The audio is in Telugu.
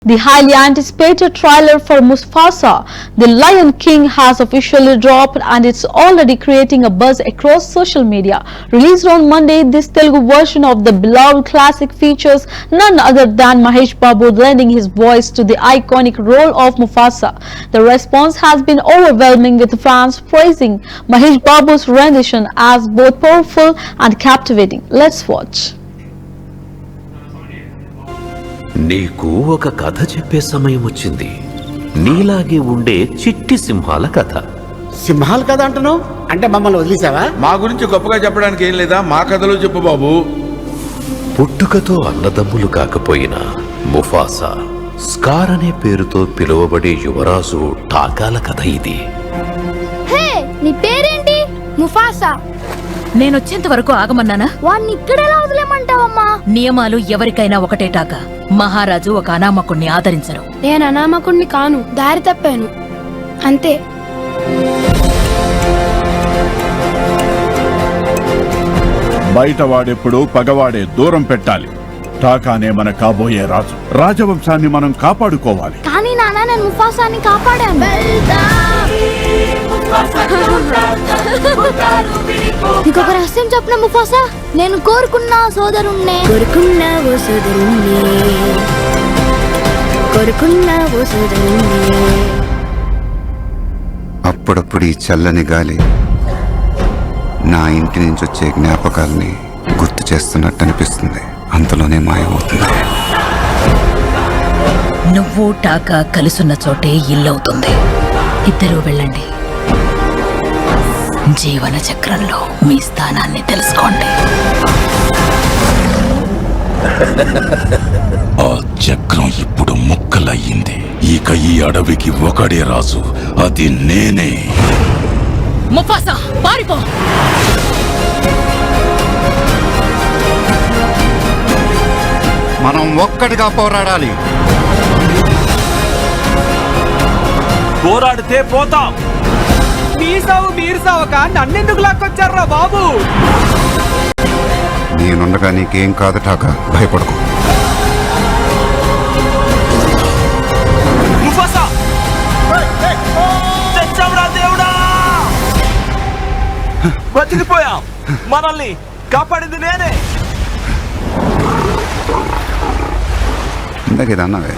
The highly anticipated trailer for Mufasa, The Lion King, has officially dropped and it's already creating a buzz across social media. Released on Monday, this Telugu version of the beloved classic features none other than Mahesh Babu lending his voice to the iconic role of Mufasa. The response has been overwhelming, with fans praising Mahesh Babu's rendition as both powerful and captivating. Let's watch. నీకు ఒక కథ చెప్పే సమయం వచ్చింది. నీలాగే ఉండే చిట్టి సింహాల కథ. సింహాల కథ అంటున్నావు అంటే మమ్మల్ని వదిలేసావా? మా గురించి గొప్పగా చెప్పడానికి ఏం లేదా? మా కథలో చెప్పు బాబు. పుట్టుకతో అన్నదమ్ములు కాకపోయినా ముఫాసా, స్కార్ అనే పేరుతో పిలువబడే యువరాజు టాకాల కథ ఇది. హే, నీ పేరేంటి? ముఫాసా. నేనొచ్చేంత వరకు ఆగమన్నానా? వాణ్ణి ఇక్కడెలా వదిలేమంటావమ్మా? నియమాలు ఎవరికైనా ఒకటే టాక. మహారాజు ఒక అనామకుణ్ణి ఆదరించరు. నేను అనామకుణ్ణి కాను, దారి తప్పాను అంతే. బయట వాడెప్పుడు పగవాడే దూరం పెట్టాలి. టాకానే మన కాబోయే రాజు. రాజవంశాన్ని మనం కాపాడుకోవాలి. కానీ నాన్న, నేను ముఫాసాని కాపాడాను. ఇంకొక రహస్యం చెప్పిన ముఫాసా, నేను కోరుకున్న సోదరుణ్ణే. అప్పుడప్పుడు ఈ చల్లని గాలి నా ఇంటి నుంచి వచ్చే జ్ఞాపకాల్ని గుర్తు చేస్తున్నట్టు అనిపిస్తుంది. అంతలోనే మాయమవుతుంది. నువ్వు టాకా కలుసున్న చోటే ఇల్లవుతుంది. ఇద్దరూ వెళ్ళండి. జీవన చక్రంలో మీ స్థానాన్ని తెలుసుకోండి. ఆ చక్రం ఇప్పుడు ముక్కలయ్యింది. ఇక ఈ అడవికి ఒకడే రాజు, అది నేనే. ముఫాసా, పారిపో! మనం ఒక్కటిగా పోరాడాలి. పోరాడితే పోతాం. మీరు సావక నన్నెందుకు లాక్కొచ్చారా బాబు? నేనుండగా నీకేం కాదు టాకా, భయపడకు. బతికిపోయాం. మనల్ని కాపాడింది నేనే. ఇందాక ఇది అన్నావే.